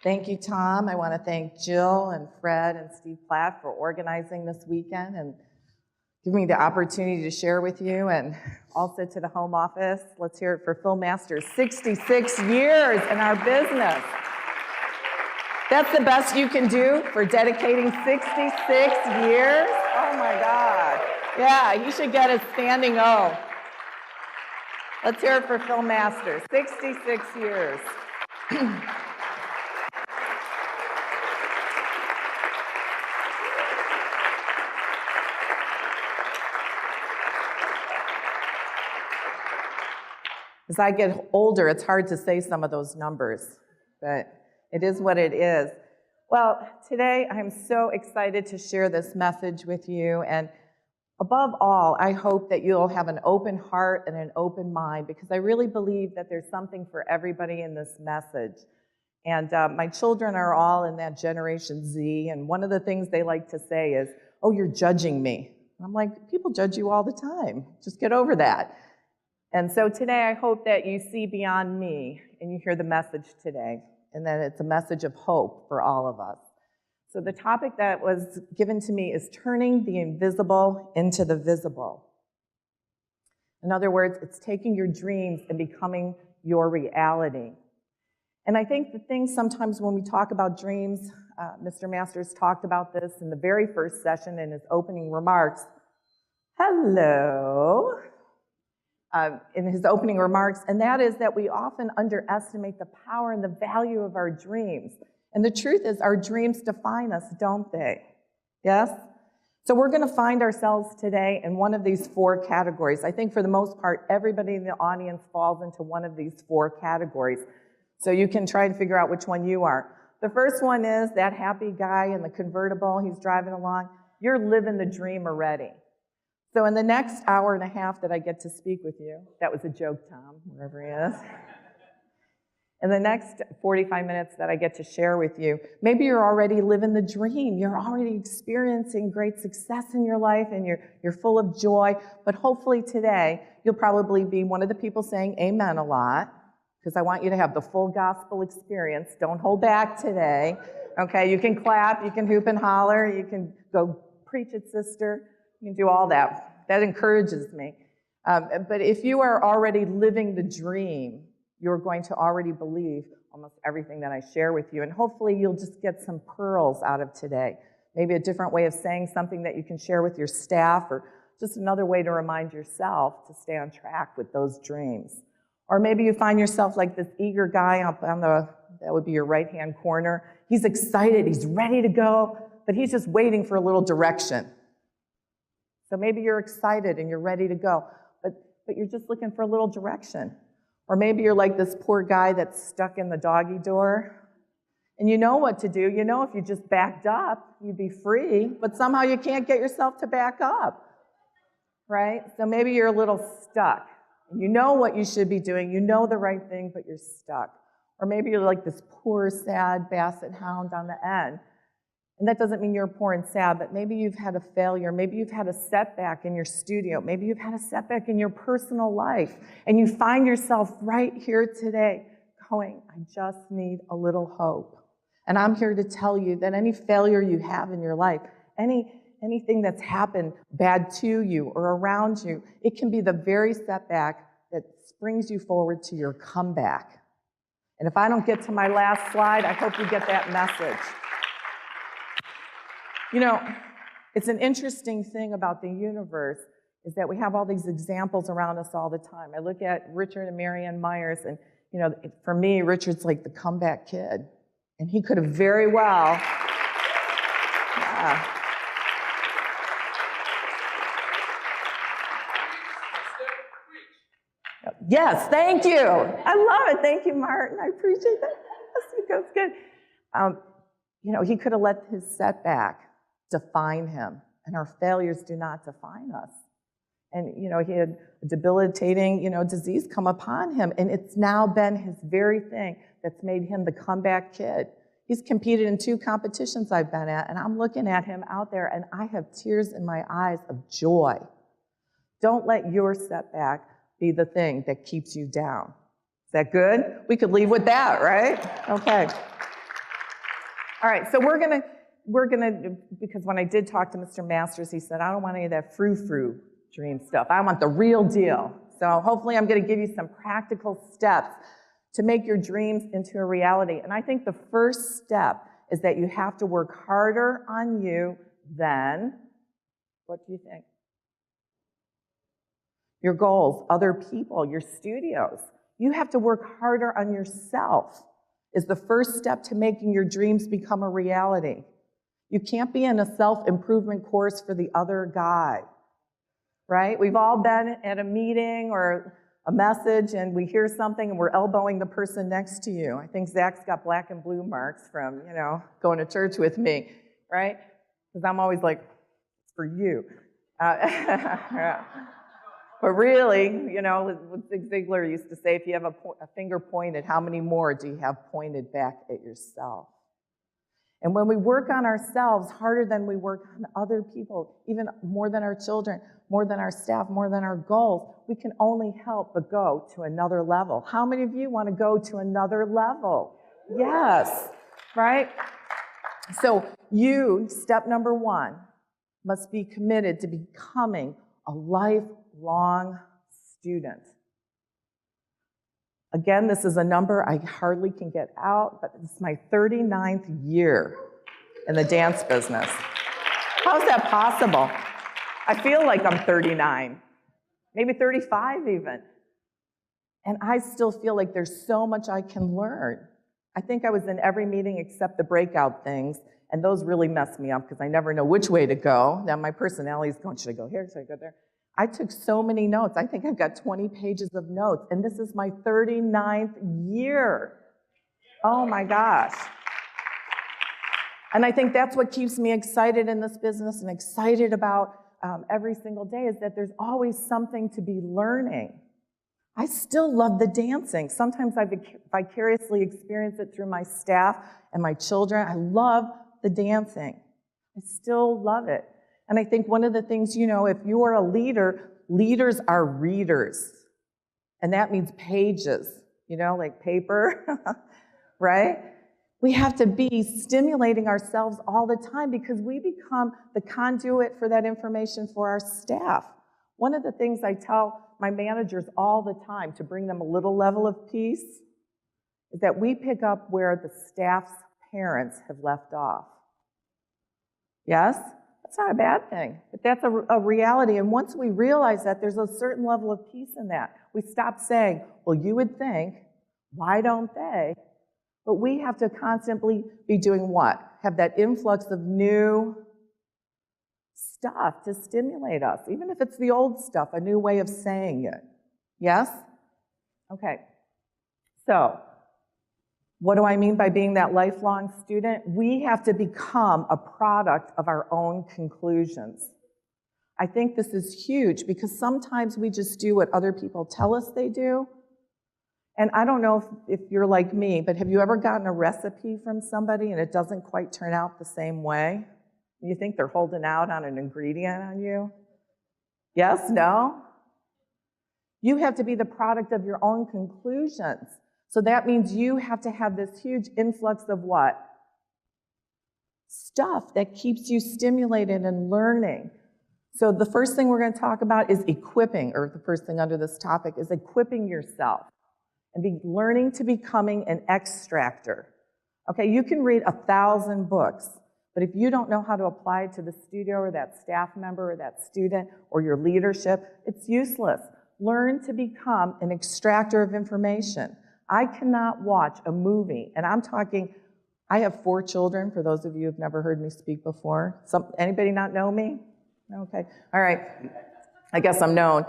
Thank you, Tom. I want to thank Jill and Fred and Steve Platt for organizing this weekend and giving me the opportunity to share with you, and also to the home office. Let's hear it for Phil Masters, 66 years in our business. That's the best you can do for dedicating 66 years? Oh my God. Yeah, he should get a standing O. Let's hear it for Phil Masters, 66 years. As I get older, it's hard to say some of those numbers, but it is what it is. Well, today I'm so excited to share this message with you, and above all, I hope that you'll have an open heart and an open mind, because I really believe that there's something for everybody in this message. And my children are all in that Generation Z, and one of the things they like to say is, "Oh, you're judging me." And I'm like, people judge you all the time. Just get over that. And so today I hope that you see beyond me and you hear the message today, and that it's a message of hope for all of us. So the topic that was given to me is turning the invisible into the visible. In other words, it's taking your dreams and becoming your reality. And I think the thing sometimes when we talk about dreams, Mr. Masters talked about this in the very first session in his opening remarks. Hello. In his opening remarks, and that is that we often underestimate the power and the value of our dreams. And the truth is, our dreams define us, don't they? Yes? So we're going to find ourselves today in one of these four categories. I think for the most part, everybody in the audience falls into one of these four categories. So you can try and figure out which one you are. The first one is that happy guy in the convertible. He's driving along. You're living the dream already. So in the next hour and a half that I get to speak with you, that was a joke, Tom, wherever he is. In the next 45 minutes that I get to share with you, maybe you're already living the dream. You're already experiencing great success in your life, and you're full of joy. But hopefully today, you'll probably be one of the people saying amen a lot, because I want you to have the full gospel experience. Don't hold back today. Okay, you can clap, you can hoop and holler, you can go preach it, sister. You can do all that. That encourages me. But if you are already living the dream, you're going to already believe almost everything that I share with you. And hopefully you'll just get some pearls out of today. Maybe a different way of saying something that you can share with your staff, or just another way to remind yourself to stay on track with those dreams. Or maybe you find yourself like this eager guy up on that would be your right-hand corner. He's excited, he's ready to go, but he's just waiting for a little direction. So maybe you're excited and you're ready to go, but you're just looking for a little direction. Or maybe you're like this poor guy that's stuck in the doggy door, and you know what to do. You know if you just backed up, you'd be free, but somehow you can't get yourself to back up, right? So maybe you're a little stuck. You know what you should be doing. You know the right thing, but you're stuck. Or maybe you're like this poor, sad basset hound on the end. And that doesn't mean you're poor and sad, but maybe you've had a failure. Maybe you've had a setback in your studio. Maybe you've had a setback in your personal life. And you find yourself right here today going, I just need a little hope. And I'm here to tell you that any failure you have in your life, anything that's happened bad to you or around you, it can be the very setback that springs you forward to your comeback. And if I don't get to my last slide, I hope you get that message. You know, it's an interesting thing about the universe is that we have all these examples around us all the time. I look at Richard and Marianne Myers, and, you know, for me, Richard's like the comeback kid. And he could have very well, yeah. Yes, thank you. I love it. Thank you, Martin. I appreciate that. That's good. You know, he could have let his setback define him, and our failures do not define us. And, you know, he had a debilitating, disease come upon him, and it's now been his very thing that's made him the comeback kid. He's competed in 2 competitions I've been at, and I'm looking at him out there, and I have tears in my eyes of joy. Don't let your setback be the thing that keeps you down. Is that good? We could leave with that, right? Okay. All right, so we're gonna, because when I did talk to Mr. Masters, he said, I don't want any of that frou-frou dream stuff. I want the real deal. So hopefully I'm gonna give you some practical steps to make your dreams into a reality. And I think the first step is that you have to work harder on you than, what do you think? Your goals, other people, your studios. You have to work harder on yourself is the first step to making your dreams become a reality. You can't be in a self-improvement course for the other guy, right? We've all been at a meeting or a message and we hear something and we're elbowing the person next to you. I think Zach's got black and blue marks from, going to church with me, right? Because I'm always like, it's for you. But really, what Zig Ziglar used to say, if you have a finger pointed, how many more do you have pointed back at yourself? And when we work on ourselves harder than we work on other people, even more than our children, more than our staff, more than our goals, we can only help but go to another level. How many of you want to go to another level? Yes, right? So you, step number one, must be committed to becoming a lifelong student. Again, this is a number I hardly can get out, but it's my 39th year in the dance business. How's that possible? I feel like I'm 39, maybe 35 even. And I still feel like there's so much I can learn. I think I was in every meeting except the breakout things, and those really mess me up because I never know which way to go. Now my personality is going, should I go here, should I go there? I took so many notes. I think I've got 20 pages of notes, and this is my 39th year. Oh my gosh. And I think that's what keeps me excited in this business and excited about every single day is that there's always something to be learning. I still love the dancing. Sometimes I vicariously experience it through my staff and my children. I love the dancing. I still love it. And I think one of the things, if you are a leader, leaders are readers. And that means pages, like paper, right? We have to be stimulating ourselves all the time because we become the conduit for that information for our staff. One of the things I tell my managers all the time to bring them a little level of peace is that we pick up where the staff's parents have left off. Yes? That's not a bad thing, but that's a reality. And once we realize that, there's a certain level of peace in that. We stop saying, well, you would think, why don't they? But we have to constantly be doing what? Have that influx of new stuff to stimulate us, even if it's the old stuff, a new way of saying it. Yes? Okay. So, what do I mean by being that lifelong student? We have to become a product of our own conclusions. I think this is huge because sometimes we just do what other people tell us they do. And I don't know if you're like me, but have you ever gotten a recipe from somebody and it doesn't quite turn out the same way? You think they're holding out on an ingredient on you? Yes? No? You have to be the product of your own conclusions. So that means you have to have this huge influx of what? Stuff that keeps you stimulated and learning. So the first thing we're going to talk about is equipping, or the first thing under this topic is equipping yourself and learning to becoming an extractor. Okay, you can read 1,000 books, but if you don't know how to apply it to the studio or that staff member or that student or your leadership, it's useless. Learn to become an extractor of information. I cannot watch a movie, and I'm talking, I have 4 children, for those of you who've never heard me speak before. Anybody not know me? Okay, all right, I guess I'm known.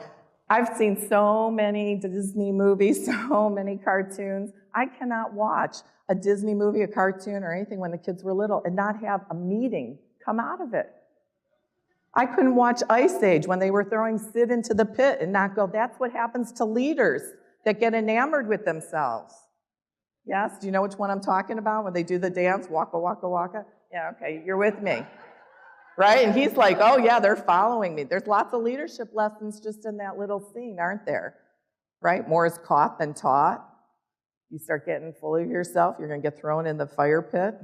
I've seen so many Disney movies, so many cartoons. I cannot watch a Disney movie, a cartoon, or anything when the kids were little and not have a meeting come out of it. I couldn't watch Ice Age when they were throwing Sid into the pit and not go, that's what happens to leaders that get enamored with themselves. Yes? Do you know which one I'm talking about when they do the dance? Waka, waka, waka? Yeah, okay, you're with me. Right? And he's like, oh yeah, they're following me. There's lots of leadership lessons just in that little scene, aren't there? Right? More is caught than taught. You start getting full of yourself, you're going to get thrown in the fire pit.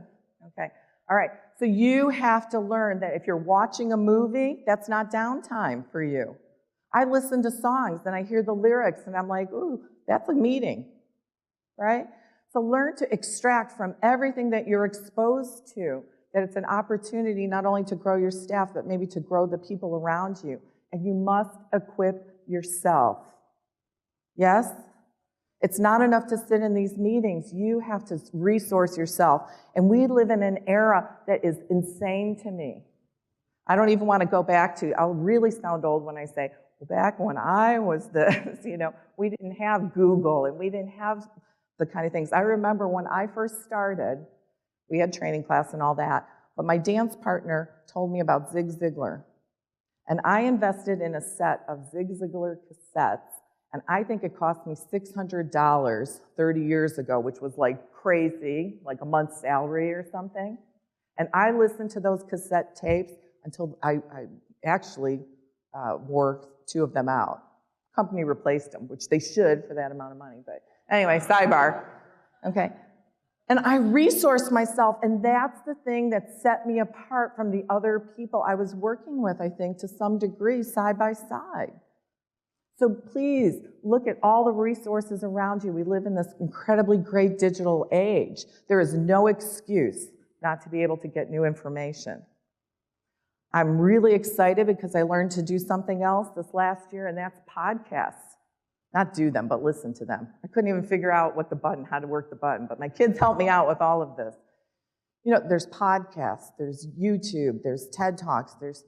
Okay. All right. So you have to learn that if you're watching a movie, that's not downtime for you. I listen to songs and I hear the lyrics and I'm like, ooh, that's a meeting, right? So learn to extract from everything that you're exposed to, that it's an opportunity not only to grow your staff, but maybe to grow the people around you. And you must equip yourself. Yes? It's not enough to sit in these meetings. You have to resource yourself. And we live in an era that is insane to me. I don't even want to go back to, I'll really sound old when I say, well, back when I was this, we didn't have Google and we didn't have the kind of things. I remember when I first started, we had training class and all that, but my dance partner told me about Zig Ziglar. And I invested in a set of Zig Ziglar cassettes, and I think it cost me $600 30 years ago, which was like crazy, like a month's salary or something. And I listened to those cassette tapes until I actually wore 2 of them out. Company replaced them, which they should for that amount of money. But anyway, sidebar. Okay. And I resourced myself, and that's the thing that set me apart from the other people I was working with, I think, to some degree, side by side. So please look at all the resources around you. We live in this incredibly great digital age. There is no excuse not to be able to get new information. I'm really excited because I learned to do something else this last year, and that's podcasts. Not do them, but listen to them. I couldn't even figure out how to work the button, but my kids helped me out with all of this. There's podcasts, there's YouTube, there's TED Talks, there's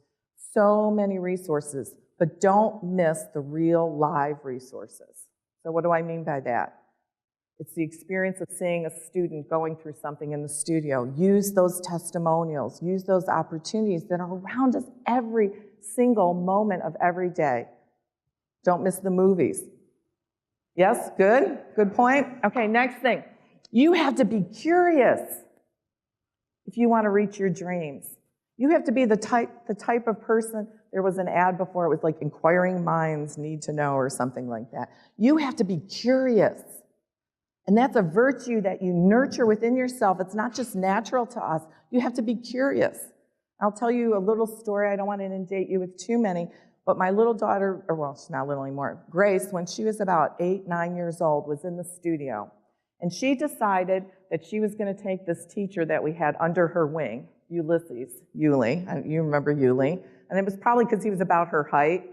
so many resources, but don't miss the real live resources. So what do I mean by that? It's the experience of seeing a student going through something in the studio. Use those testimonials, use those opportunities that are around us every single moment of every day. Don't miss the movies. Yes, good? Good point? Okay, next thing. You have to be curious if you want to reach your dreams. You have to be the type of person, there was an ad before, it was like inquiring minds need to know or something like that. You have to be curious. And that's a virtue that you nurture within yourself. It's not just natural to us. You have to be curious. I'll tell you a little story. I don't want to inundate you with too many. But my little daughter, she's not little anymore, Grace, when she was about 8, 9 years old, was in the studio. And she decided that she was going to take this teacher that we had under her wing, Yuli. You remember Yuli. And it was probably because he was about her height.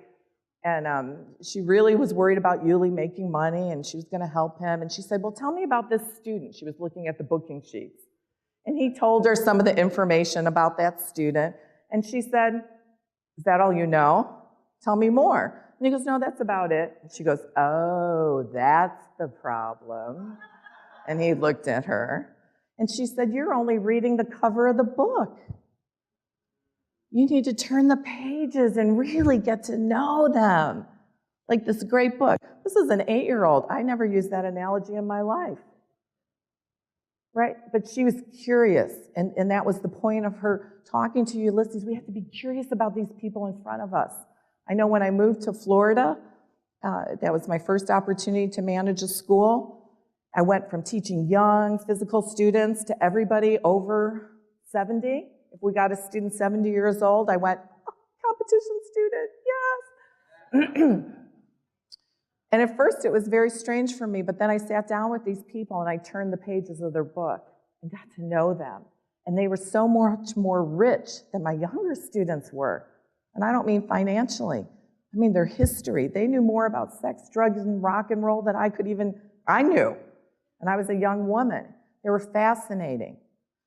And she really was worried about Yuli making money, and she was going to help him. And she said, well, tell me about this student. She was looking at the booking sheets. And he told her some of the information about that student. And she said, is that all you know? Tell me more. And he goes, no, that's about it. And she goes, oh, that's the problem. And he looked at her. And she said, you're only reading the cover of the book. You need to turn the pages and really get to know them. Like this great book. This is an 8-year-old. I never used that analogy in my life. Right? But she was curious. And that was the point of her talking to Ulysses. We have to be curious about these people in front of us. I know when I moved to Florida, that was my first opportunity to manage a school. I went from teaching young physical students to everybody over 70. If we got a student 70 years old, I went, competition student, yes. And at first it was very strange for me, but then I sat down with these people and I turned the pages of their book and got to know them. And they were so much more rich than my younger students were. And I don't mean financially. I mean their history. They knew more about sex, drugs, and rock and roll than I knew. And I was a young woman. They were fascinating.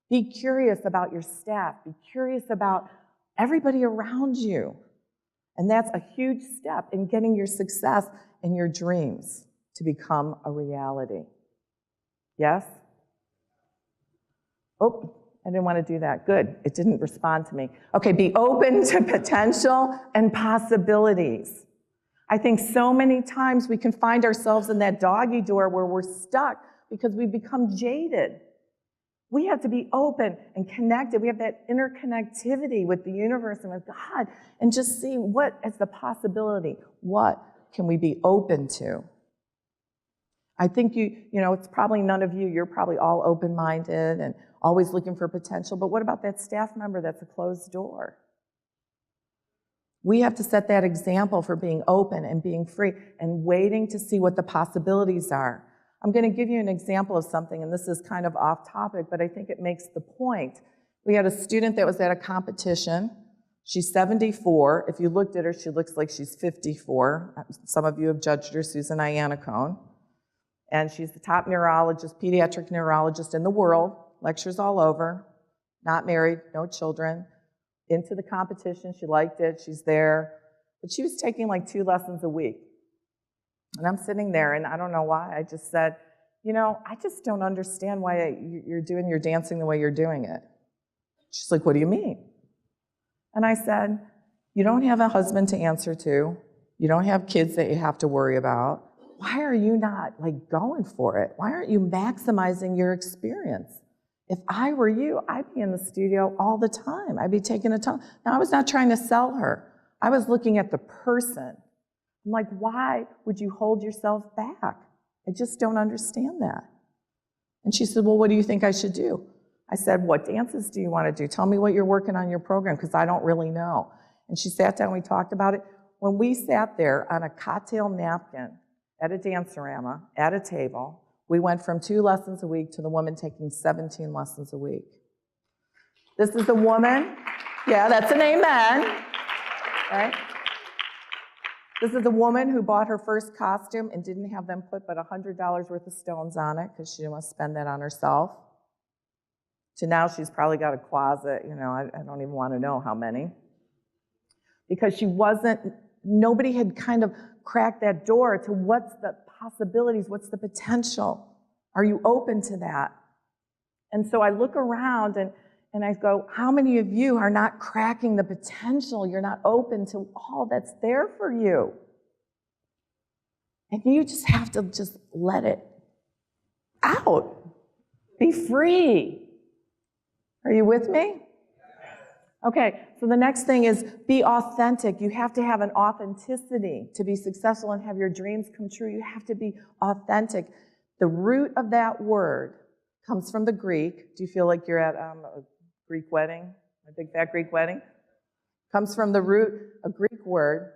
Be curious about your staff. Be curious about everybody around you. And that's a huge step in getting your success and your dreams to become a reality. Yes? Oh, I didn't want to do that. Good. It didn't respond to me. Okay, be open to potential and possibilities. I think so many times we can find ourselves in that doggy door where we're stuck because we become jaded. We have to be open and connected. We have that interconnectivity with the universe and with God and just see what is the possibility. What can we be open to? I think it's probably none of you. You're probably all open-minded and always looking for potential. But what about that staff member that's a closed door? We have to set that example for being open and being free and waiting to see what the possibilities are. I'm going to give you an example of something, and this is kind of off topic, but I think it makes the point. We had a student that was at a competition. She's 74. If you looked at her, she looks like she's 54. Some of you have judged her, Susan Iannacone. And she's the top neurologist, pediatric neurologist in the world, lectures all over, not married, no children, into the competition. She liked it, she's there. But she was taking like 2 lessons a week. And I'm sitting there, and I don't know why, I just said, I just don't understand why you're doing your dancing the way you're doing it. She's like, what do you mean? And I said, you don't have a husband to answer to. You don't have kids that you have to worry about. Why are you not going for it? Why aren't you maximizing your experience? If I were you, I'd be in the studio all the time. I'd be taking a ton. Now, I was not trying to sell her. I was looking at the person. I'm like, why would you hold yourself back? I just don't understand that. And she said, well, what do you think I should do? I said, what dances do you want to do? Tell me what you're working on your program, because I don't really know. And she sat down, we talked about it. When we sat there on a cocktail napkin at a dancerama, at a table, we went from 2 lessons a week to the woman taking 17 lessons a week. This is a woman, yeah, that's an amen, right? This is a woman who bought her first costume and didn't have them put but $100 worth of stones on it because she didn't want to spend that on herself. To now she's probably got a closet, I don't even want to know how many. Because nobody had kind of cracked that door to what's the possibilities, what's the potential? Are you open to that? And so I look around and I go, how many of you are not cracking the potential? You're not open to all that's there for you. And you just have to just let it out. Be free. Are you with me? Okay, so the next thing is be authentic. You have to have an authenticity to be successful and have your dreams come true. You have to be authentic. The root of that word comes from the Greek. Do you feel like you're at a Greek wedding, a big fat Greek wedding? Comes from the root, a Greek word,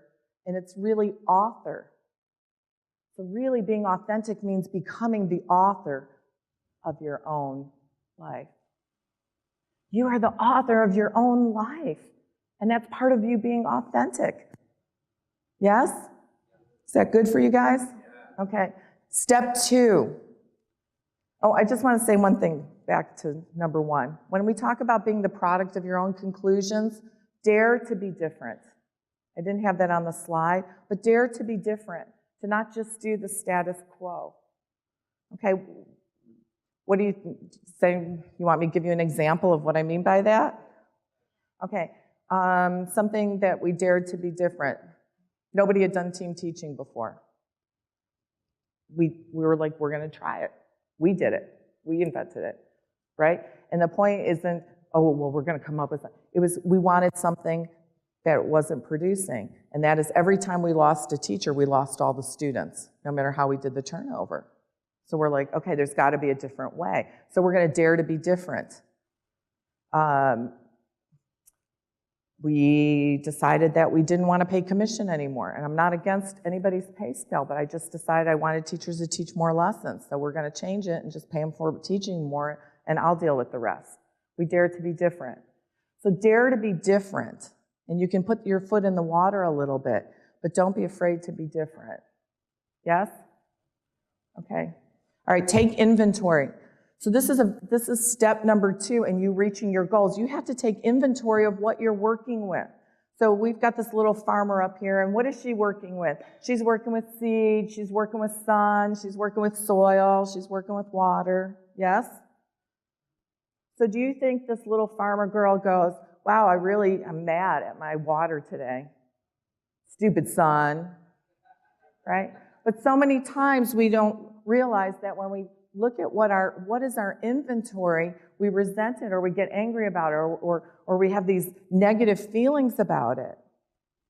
and it's really author. So really being authentic means becoming the author of your own life. You are the author of your own life. And that's part of you being authentic. Yes? Is that good for you guys? Okay. Step 2. Oh, I just want to say one thing back to number 1. When we talk about being the product of your own conclusions, dare to be different. I didn't have that on the slide, but dare to be different, to not just do the status quo. Okay. What do you say? You want me to give you an example of what I mean by that? Okay. Something that we dared to be different. Nobody had done team teaching before. We were like, we're going to try it. We did it. We invented it, right? And the point isn't, oh, well, we're going to come up with it. It was, we wanted something that it wasn't producing. And that is every time we lost a teacher, we lost all the students, no matter how we did the turnover. So we're like, okay, there's got to be a different way. So we're going to dare to be different. We decided that we didn't want to pay commission anymore. And I'm not against anybody's pay scale, but I just decided I wanted teachers to teach more lessons. So we're going to change it and just pay them for teaching more, and I'll deal with the rest. We dare to be different. So dare to be different. And you can put your foot in the water a little bit, but don't be afraid to be different. Yes? Okay. All right, take inventory. So this is step number 2 in you reaching your goals. You have to take inventory of what you're working with. So we've got this little farmer up here, and what is she working with? She's working with seed, she's working with sun, she's working with soil, she's working with water. Yes? So do you think this little farmer girl goes, wow, I'm mad at my water today. Stupid sun, right? But so many times we don't realize that when we look at what is our inventory, we resent it or we get angry about it or we have these negative feelings about it.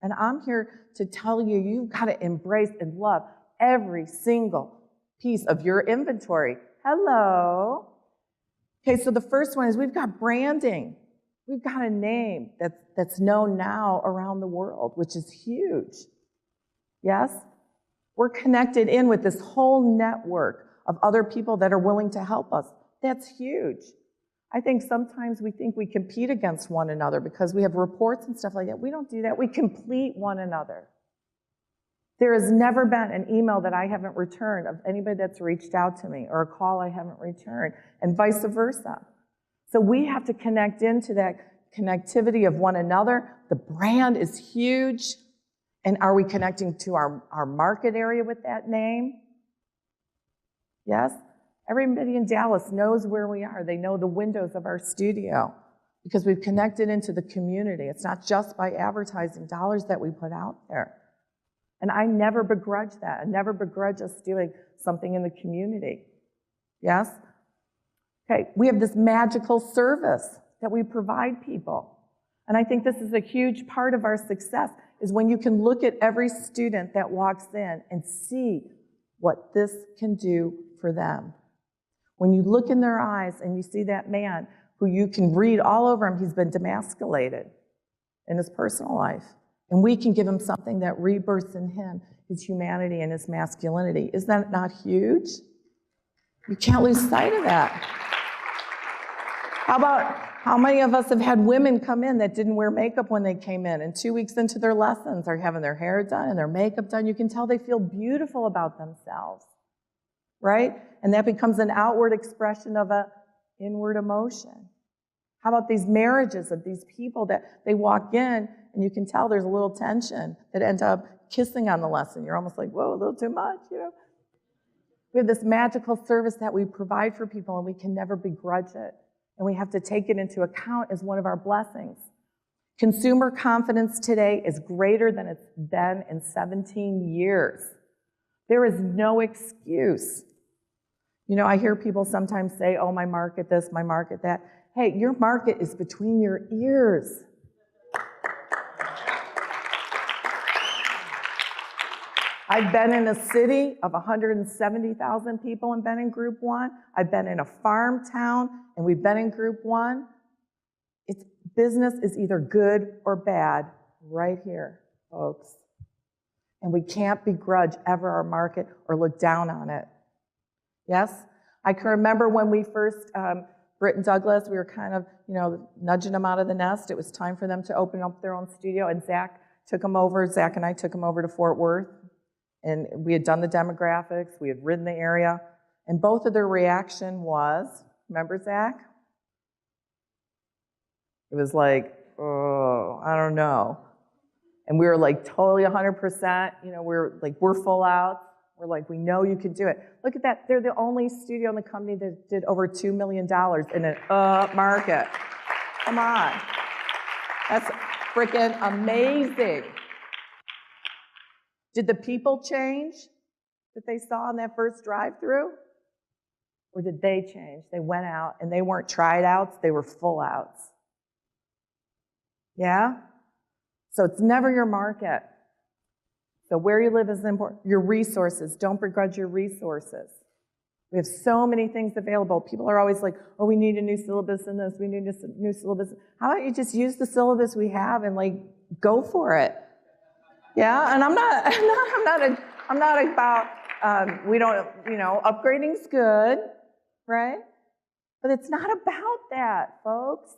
And I'm here to tell you, you've got to embrace and love every single piece of your inventory. Hello. Okay, so the first one is we've got branding. We've got a name that's known now around the world, which is huge. Yes? We're connected in with this whole network of other people that are willing to help us. That's huge. I think sometimes we think we compete against one another because we have reports and stuff like that. We don't do that. We complete one another. There has never been an email that I haven't returned of anybody that's reached out to me or a call I haven't returned, and vice versa. So we have to connect into that connectivity of one another. The brand is huge. And are we connecting to our market area with that name? Yes? Everybody in Dallas knows where we are. They know the windows of our studio because we've connected into the community. It's not just by advertising dollars that we put out there. And I never begrudge that. I never begrudge us doing something in the community. Yes? Okay, we have this magical service that we provide people. And I think this is a huge part of our success, is when you can look at every student that walks in and see what this can do for them. When you look in their eyes and you see that man who you can read all over him, he's been demasculated in his personal life. And we can give him something that rebirths in him his humanity and his masculinity. Is that not huge? You can't lose sight of that. How many of us have had women come in that didn't wear makeup when they came in, and 2 weeks into their lessons are having their hair done and their makeup done? You can tell they feel beautiful about themselves, right? And that becomes an outward expression of an inward emotion. How about these marriages of these people that they walk in and you can tell there's a little tension that end up kissing on the lesson? You're almost like, whoa, a little too much, you know? We have this magical service that we provide for people and we can never begrudge it. And we have to take it into account as one of our blessings. Consumer confidence today is greater than it's been in 17 years. There is no excuse. You know, I hear people sometimes say, oh, my market this, my market that. Hey, your market is between your ears. I've been in a city of 170,000 people and been in Group 1. I've been in a farm town and we've been in Group 1. Business is either good or bad right here, folks. And we can't begrudge ever our market or look down on it. Yes? I can remember when we first, Britt and Douglas, we were kind of, nudging them out of the nest. It was time for them to open up their own studio, and Zach and I took them over to Fort Worth. And we had done the demographics, we had ridden the area, and both of their reaction was, remember Zach? It was like, oh, I don't know. And we were like totally 100%, we're full out. We're like, we know you can do it. Look at that, they're the only studio in the company that did over $2 million in an up market. Come on. That's freaking amazing. Did the people change that they saw in that first drive-through? Or did they change? They went out and they weren't tried outs, they were full outs. Yeah? So it's never your market. So where you live is important. Your resources, don't begrudge your resources. We have so many things available. People are always like, oh, we need a new syllabus in this, we need a new syllabus. How about you just use the syllabus we have and go for it? Yeah, and I'm not about, upgrading's good, right? But it's not about that, folks.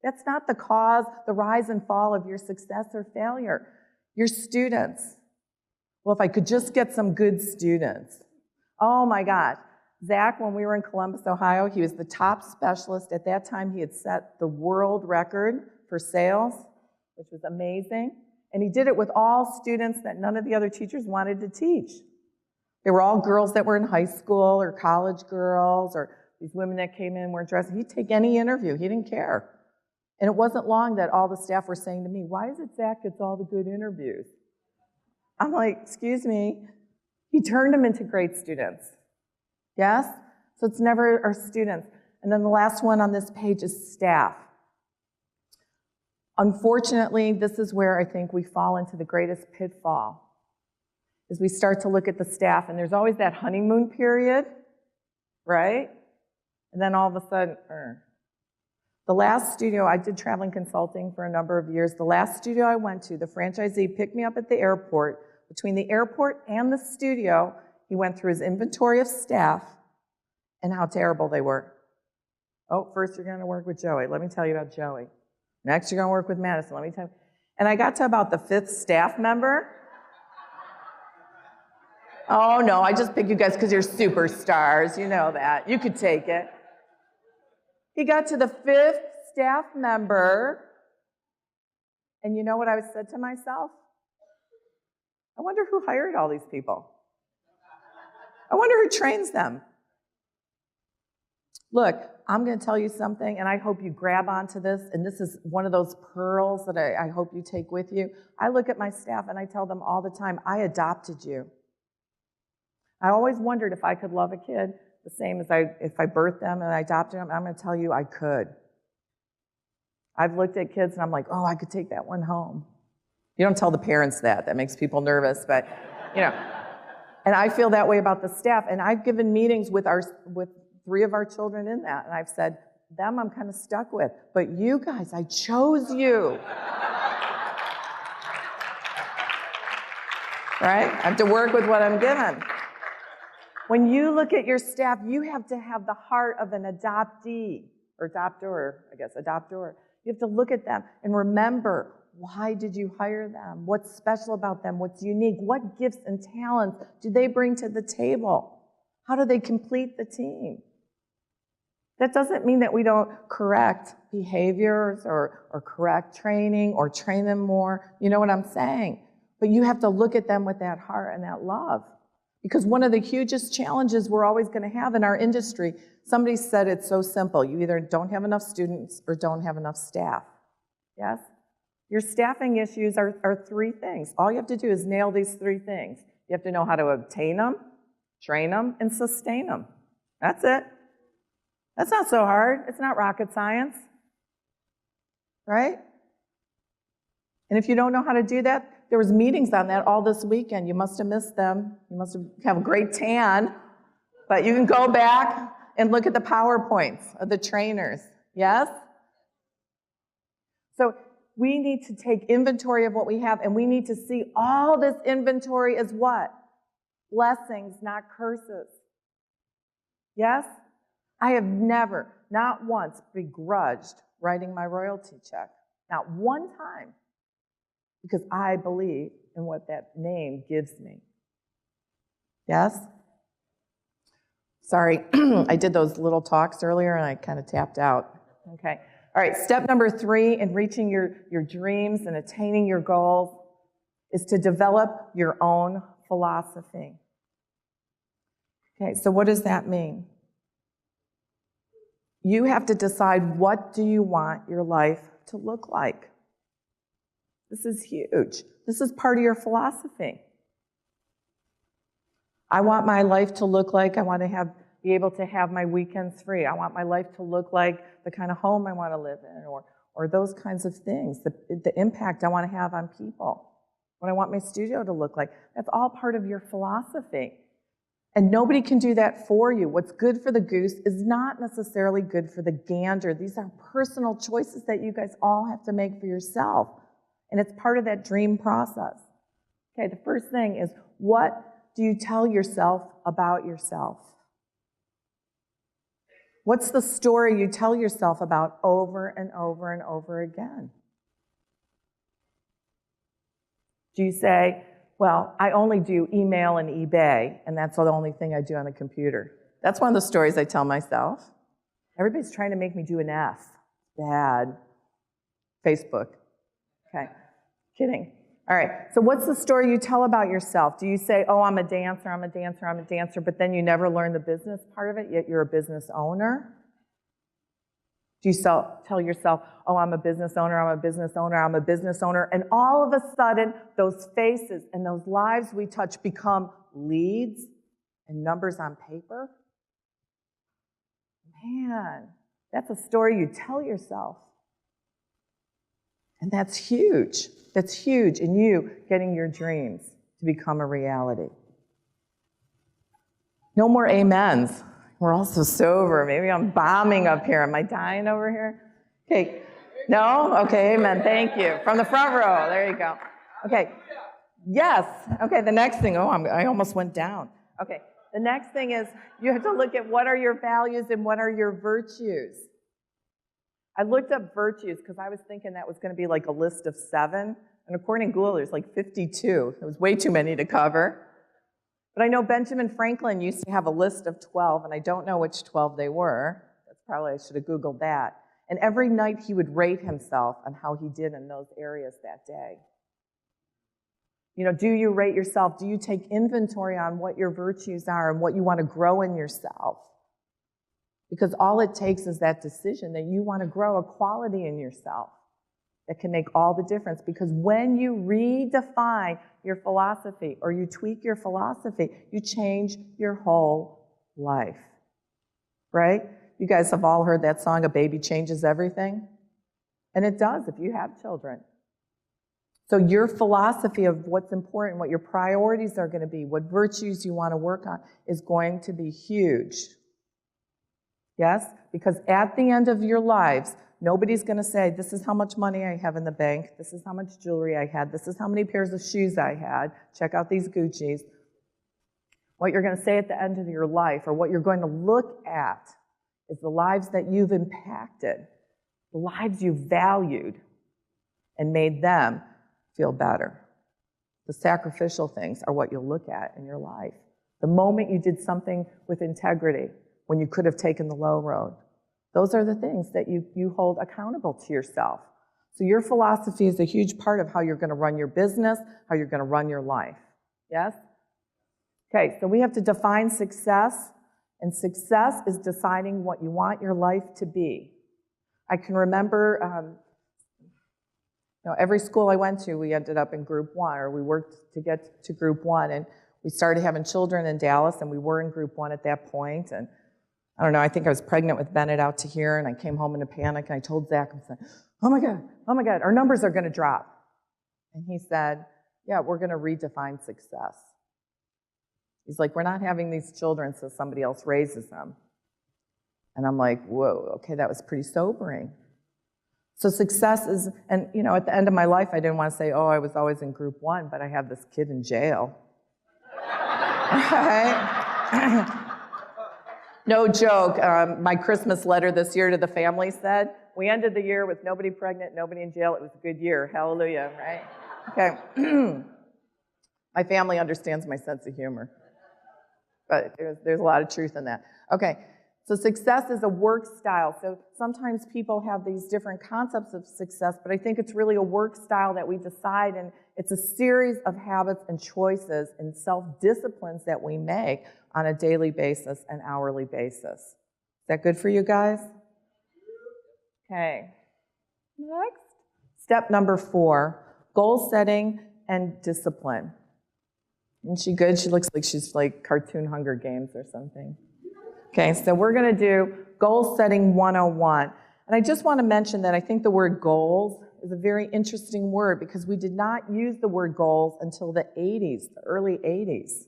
That's not the cause, the rise and fall of your success or failure. Your students. Well, if I could just get some good students. Oh my gosh. Zach, when we were in Columbus, Ohio, he was the top specialist. At that time, he had set the world record for sales, which was amazing. And he did it with all students that none of the other teachers wanted to teach. They were all girls that were in high school or college girls or these women that came in and weren't dressed. He'd take any interview. He didn't care. And it wasn't long that all the staff were saying to me, why is it Zach gets all the good interviews? I'm like, excuse me. He turned them into great students. Yes? So it's never our students. And then the last one on this page is staff. Unfortunately, this is where I think we fall into the greatest pitfall. is we start to look at the staff, and there's always that honeymoon period, right? And then all of a sudden, the last studio, I did traveling consulting for a number of years. The last studio I went to, the franchisee picked me up at the airport. Between the airport and the studio, he went through his inventory of staff and how terrible they were. Oh, first you're going to work with Joey. Let me tell you about Joey. Next you're going to work with Madison. Let me tell you. And I got to about the 5th staff member. Oh, no, I just picked you guys because you're superstars. You know that. You could take it. He got to the 5th staff member, and you know what I said to myself? I wonder who hired all these people. I wonder who trains them. Look, I'm going to tell you something, and I hope you grab onto this, and this is one of those pearls that I hope you take with you. I look at my staff, and I tell them all the time, I adopted you. I always wondered if I could love a kid the same as if I birthed them and I adopted them. I'm going to tell you I could. I've looked at kids, and I'm like, oh, I could take that one home. You don't tell the parents that. That makes people nervous, but, you know. And I feel that way about the staff, and I've given meetings with 3 of our children in that, and I've said, them I'm kind of stuck with, but you guys, I chose you. Right? I have to work with what I'm given. When you look at your staff, you have to have the heart of an adoptee, or adopter, I guess, adopter. You have to look at them and remember, why did you hire them? What's special about them? What's unique? What gifts and talents do they bring to the table? How do they complete the team? That doesn't mean that we don't correct behaviors or correct training or train them more. You know what I'm saying? But you have to look at them with that heart and that love. Because one of the hugest challenges we're always going to have in our industry, somebody said it's so simple. You either don't have enough students or don't have enough staff. Yes? Your staffing issues are 3 things. All you have to do is nail these 3 things. You have to know how to obtain them, train them, and sustain them. That's it. That's not so hard. It's not rocket science. Right? And if you don't know how to do that, there was meetings on that all this weekend. You must have missed them. You must have a great tan. But you can go back and look at the PowerPoints of the trainers. Yes? So we need to take inventory of what we have, and we need to see all this inventory as what? Blessings, not curses. Yes? I have never, not once, begrudged writing my royalty check. Not one time. Because I believe in what that name gives me. Yes? Sorry, I did those little talks earlier and I kind of tapped out. Okay. All right, step number 3 in reaching your dreams and attaining your goals is to develop your own philosophy. Okay, so what does that mean? You have to decide, what do you want your life to look like? This is huge. This is part of your philosophy. I want my life to look like, I want to be able to have my weekends free. I want my life to look like the kind of home I want to live in, or those kinds of things, the impact I want to have on people, what I want my studio to look like. That's all part of your philosophy. And nobody can do that for you. What's good for the goose is not necessarily good for the gander. These are personal choices that you guys all have to make for yourself. And it's part of that dream process. Okay, the first thing is, what do you tell yourself about yourself? What's the story you tell yourself about over and over and over again? Do you say, well, I only do email and eBay, and that's the only thing I do on the computer? That's one of the stories I tell myself. Everybody's trying to make me do an F. Bad. Facebook. Okay, kidding. All right, so what's the story you tell about yourself? Do you say, oh, I'm a dancer, I'm a dancer, I'm a dancer, but then you never learn the business part of it, yet you're a business owner? Do you tell yourself, oh, I'm a business owner, I'm a business owner, I'm a business owner, and all of a sudden, those faces and those lives we touch become leads and numbers on paper? Man, that's a story you tell yourself. And that's huge. That's huge in you getting your dreams. to become a reality. No more amens. We're all so sober. Maybe I'm bombing up here. Am I dying over here? Okay. No? Okay, amen. Thank you. From the front row. There you go. Okay. Yes. Okay, the next thing. Oh, I almost went down. Okay. The next thing is you have to look at what are your values and what are your virtues. I looked up virtues because I was thinking that was going to be like a list of 7. And according to Google, there's like 52. It was way too many to cover. But I know Benjamin Franklin used to have a list of 12, and I don't know which 12 they were. That's probably, I should have Googled that. And every night he would rate himself on how he did in those areas that day. You know, do you rate yourself? Do you take inventory on what your virtues are and what you want to grow in yourself? Because all it takes is that decision that you want to grow a quality in yourself that can make all the difference. Because when you redefine your philosophy or you tweak your philosophy, you change your whole life, right? You guys have all heard that song, "A Baby Changes Everything." And it does if you have children. So your philosophy of what's important, what your priorities are going to be, what virtues you want to work on is going to be huge. Yes? Because at the end of your lives, nobody's going to say, this is how much money I have in the bank, this is how much jewelry I had, this is how many pairs of shoes I had, check out these Gucci's. What you're going to say at the end of your life, or what you're going to look at, is the lives that you've impacted, the lives you've valued, and made them feel better. The sacrificial things are what you'll look at in your life. The moment you did something with integrity, when you could have taken the low road. Those are the things that you hold accountable to yourself. So your philosophy is a huge part of how you're going to run your business, how you're going to run your life. Yes? Okay, so we have to define success, and success is deciding what you want your life to be. I can remember, every school I went to, we ended up in group 1, or we worked to get to group 1, and we started having children in Dallas, and we were in group 1 at that point, and I don't know, I think I was pregnant with Bennett out to here, and I came home in a panic, and I told Zach, I said, oh my God, our numbers are going to drop. And he said, yeah, we're going to redefine success. He's like, we're not having these children so somebody else raises them. And I'm like, whoa, okay, that was pretty sobering. So success is, and at the end of my life, I didn't want to say, oh, I was always in group 1, but I have this kid in jail. Right? No joke. My Christmas letter this year to the family said, we ended the year with nobody pregnant, nobody in jail. It was a good year. Hallelujah, right? Okay. My family understands my sense of humor. But there's a lot of truth in that. Okay. So success is a work style. So sometimes people have these different concepts of success, but I think it's really a work style that we decide, and it's a series of habits and choices and self-disciplines that we make on a daily basis and hourly basis. Is that good for you guys? Okay. Next. Step number 4, goal setting and discipline. Isn't she good? She looks like she's like cartoon Hunger Games or something. Okay, so we're going to do Goal Setting 101. And I just want to mention that I think the word goals is a very interesting word because we did not use the word goals until the 80s, the early 80s.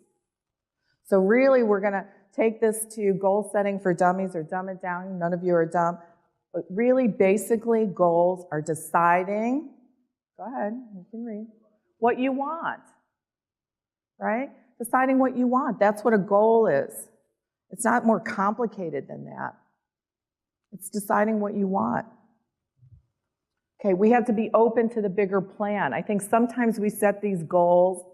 So really, we're going to take this to goal setting for dummies or dumb it down. None of you are dumb. But really, basically, goals are deciding, go ahead, you can read, what you want, right? Deciding what you want. That's what a goal is. It's not more complicated than that. It's deciding what you want. Okay, we have to be open to the bigger plan. I think sometimes we set these goals,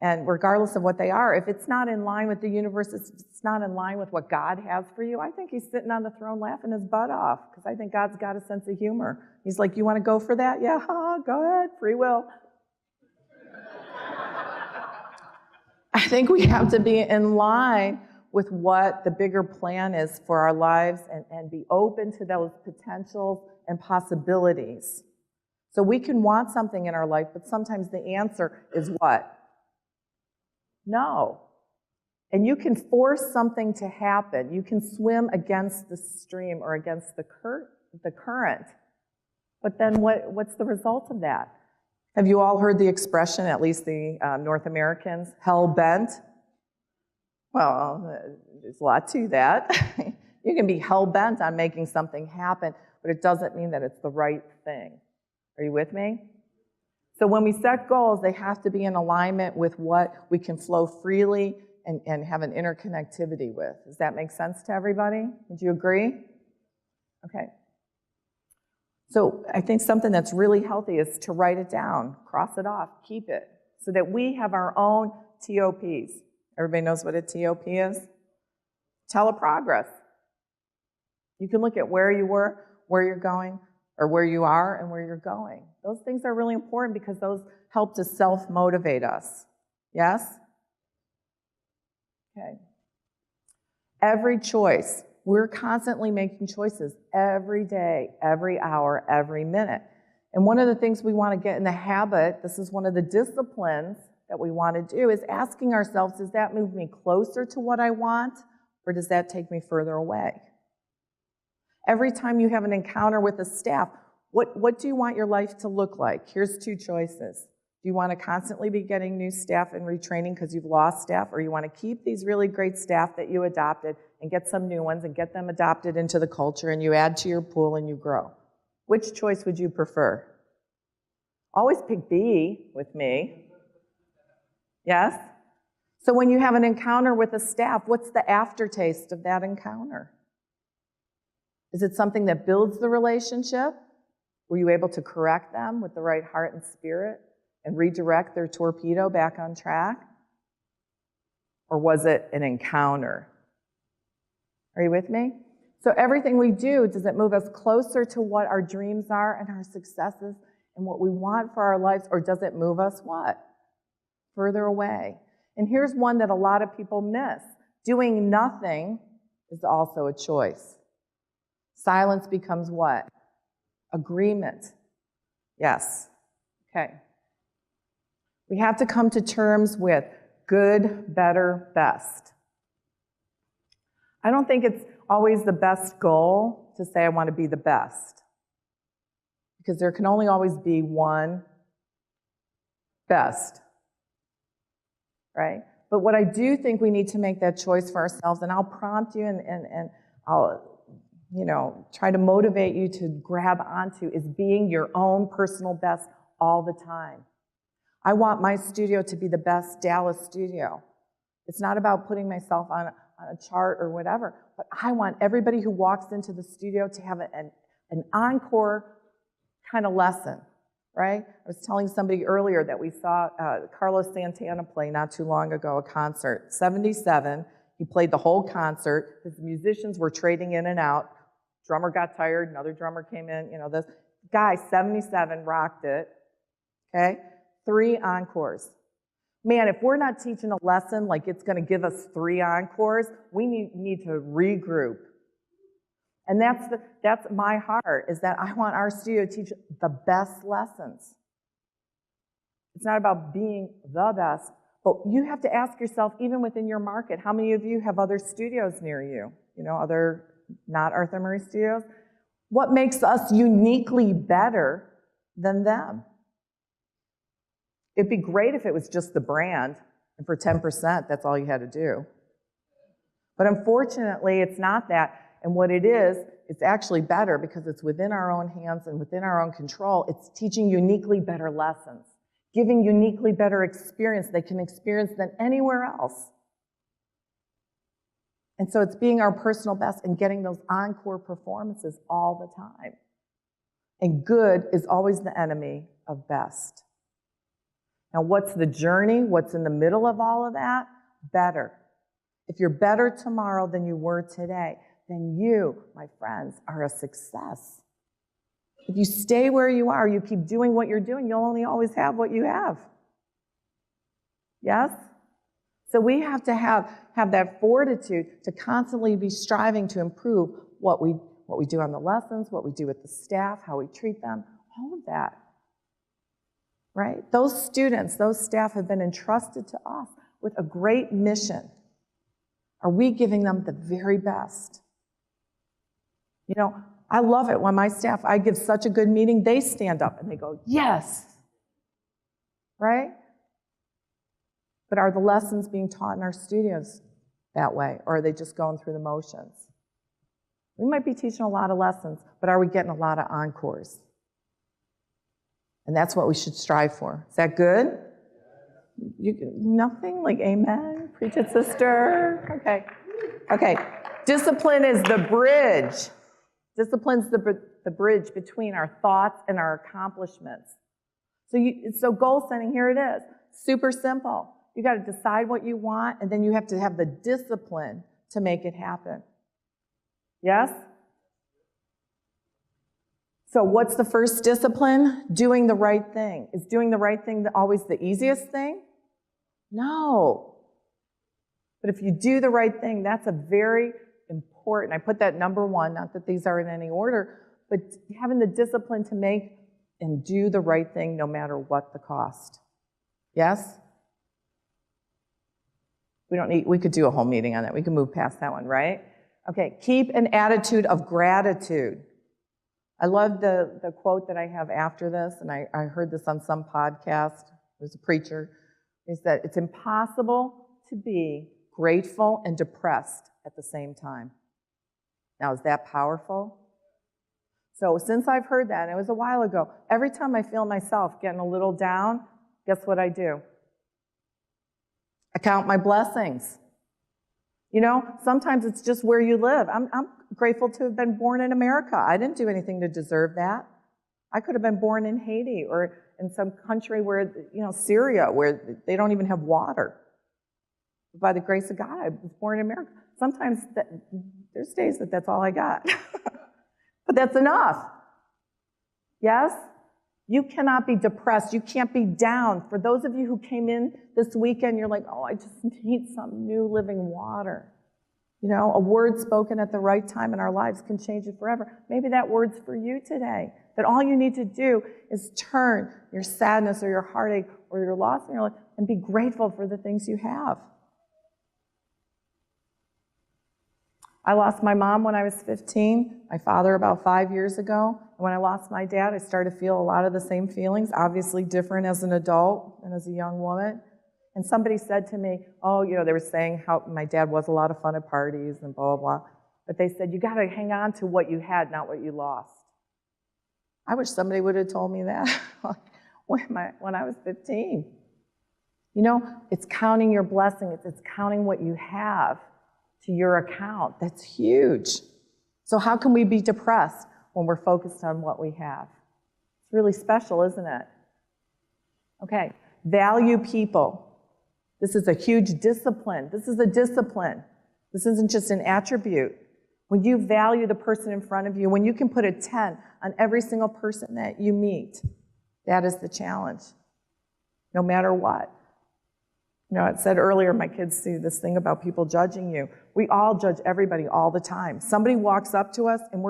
and regardless of what they are, if it's not in line with the universe, if it's not in line with what God has for you, I think he's sitting on the throne laughing his butt off, because I think God's got a sense of humor. He's like, you want to go for that? Yeah, go ahead, free will. I think we have to be in line with what the bigger plan is for our lives and be open to those potentials and possibilities. So we can want something in our life, but sometimes the answer is what? No. And you can force something to happen. You can swim against the stream or against the current. But then what's the result of that? Have you all heard the expression, at least the North Americans, hell bent? Well, there's a lot to that. You can be hell bent on making something happen, but it doesn't mean that it's the right thing. Are you with me? So when we set goals, they have to be in alignment with what we can flow freely and have an interconnectivity with. Does that make sense to everybody? Would you agree? Okay. So I think something that's really healthy is to write it down, cross it off, keep it, so that we have our own TOPs. Everybody knows what a TOP is? Teleprogress. You can look at where you were, where you're going, or where you are and where you're going. Those things are really important because those help to self-motivate us. Yes? Okay. Every choice. We're constantly making choices every day, every hour, every minute. And one of the things we want to get in the habit, this is one of the disciplines that we want to do, is asking ourselves, does that move me closer to what I want, or does that take me further away? Every time you have an encounter with a staff, what do you want your life to look like? Here's two choices. Do you want to constantly be getting new staff and retraining because you've lost staff, or you want to keep these really great staff that you adopted and get some new ones and get them adopted into the culture and you add to your pool and you grow? Which choice would you prefer? Always pick B with me. Yes? So when you have an encounter with a staff, what's the aftertaste of that encounter? Is it something that builds the relationship? Were you able to correct them with the right heart and spirit and redirect their torpedo back on track? Or was it an encounter? Are you with me? So everything we do, does it move us closer to what our dreams are and our successes and what we want for our lives, or does it move us what? Further away. And here's one that a lot of people miss. Doing nothing is also a choice. Silence becomes what? Agreement. Yes. Okay. We have to come to terms with good, better, best. I don't think it's always the best goal to say I want to be the best, because there can only always be one best, right? But what I do think we need to make that choice for ourselves, and I'll prompt you and I'll try to motivate you to grab onto, is being your own personal best all the time. I want my studio to be the best Dallas studio. It's not about putting myself on a chart or whatever, but I want everybody who walks into the studio to have an encore kind of lesson, right? I was telling somebody earlier that we saw Carlos Santana play not too long ago, a concert. 77, he played the whole concert. His musicians were trading in and out. Drummer got tired, another drummer came in, this guy, 77, rocked it, okay? 3 encores. Man, if we're not teaching a lesson like it's going to give us 3 encores, we need to regroup. And that's my heart, is that I want our studio to teach the best lessons. It's not about being the best, but you have to ask yourself, even within your market, how many of you have other studios near you? Other not Arthur Murray studios? What makes us uniquely better than them? It'd be great if it was just the brand, and for 10%, that's all you had to do. But unfortunately, it's not that. And what it is, it's actually better because it's within our own hands and within our own control. It's teaching uniquely better lessons, giving uniquely better experience they can experience than anywhere else. And so it's being our personal best and getting those encore performances all the time. And good is always the enemy of best. Now, what's the journey? What's in the middle of all of that? Better. If you're better tomorrow than you were today, then you, my friends, are a success. If you stay where you are, you keep doing what you're doing, you'll only always have what you have. Yes? So we have to have that fortitude to constantly be striving to improve what we do on the lessons, what we do with the staff, how we treat them, all of that. Right? Those students, those staff have been entrusted to us with a great mission. Are we giving them the very best? I love it when my staff, I give such a good meeting, they stand up and they go, yes. right? But are the lessons being taught in our studios that way, or are they just going through the motions? We might be teaching a lot of lessons, but are we getting a lot of encores? And that's what we should strive for. Is that good? Nothing? Like amen? Preach it, sister? Okay. Discipline is the bridge. Discipline's the bridge between our thoughts and our accomplishments. So goal setting, here it is. Super simple. You got to decide what you want, and then you have to have the discipline to make it happen. Yes? So what's the first discipline? Doing the right thing. Is doing the right thing always the easiest thing? No. But if you do the right thing, that's a very important, I put that number one, not that these are in any order, but having the discipline to make and do the right thing no matter what the cost. Yes? We could do a whole meeting on that. We can move past that one, right? Okay, keep an attitude of gratitude. I love the quote that I have after this, and I heard this on some podcast. It was a preacher. He said, it's impossible to be grateful and depressed at the same time. Now, is that powerful? So since I've heard that, and it was a while ago, every time I feel myself getting a little down, guess what I do? I count my blessings. You know, sometimes it's just where you live. I'm grateful to have been born in America. I didn't do anything to deserve that. I could have been born in Haiti or in some country where, Syria, where they don't even have water. By the grace of God, I was born in America. Sometimes there's days that's all I got. But that's enough. Yes? You cannot be depressed. You can't be down. For those of you who came in this weekend, you're like, oh, I just need some new living water. A word spoken at the right time in our lives can change it forever. Maybe that word's for you today. That all you need to do is turn your sadness or your heartache or your loss in your life and be grateful for the things you have. I lost my mom when I was 15, my father about 5 years ago. And when I lost my dad, I started to feel a lot of the same feelings, obviously different as an adult than as a young woman. And somebody said to me, they were saying how my dad was a lot of fun at parties and blah, blah, blah. But they said, you got to hang on to what you had, not what you lost. I wish somebody would have told me that when I was 15. It's counting your blessing. It's counting what you have to your account. That's huge. So how can we be depressed when we're focused on what we have? It's really special, isn't it? Okay, value people. This is a huge discipline. This is a discipline. This isn't just an attribute. When you value the person in front of you, when you can put a 10 on every single person that you meet, that is the challenge, no matter what. It said earlier, my kids see this thing about people judging you. We all judge everybody all the time. Somebody walks up to us and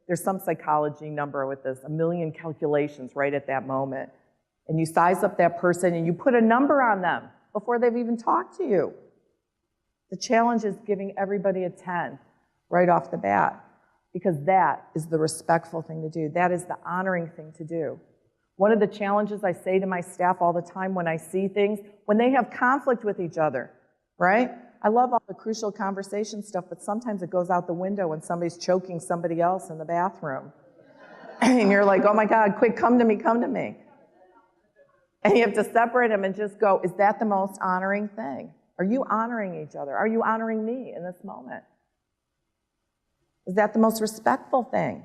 there's some psychology number with this, 1 million calculations right at that moment. And you size up that person and you put a number on them before they've even talked to you. The challenge is giving everybody a 10 right off the bat, because that is the respectful thing to do. That is the honoring thing to do. One of the challenges I say to my staff all the time when I see things, when they have conflict with each other, right? I love all the crucial conversation stuff, but sometimes it goes out the window when somebody's choking somebody else in the bathroom. And you're like, oh my God, quick, come to me, come to me. And you have to separate them and just go, is that the most honoring thing? Are you honoring each other? Are you honoring me in this moment? Is that the most respectful thing?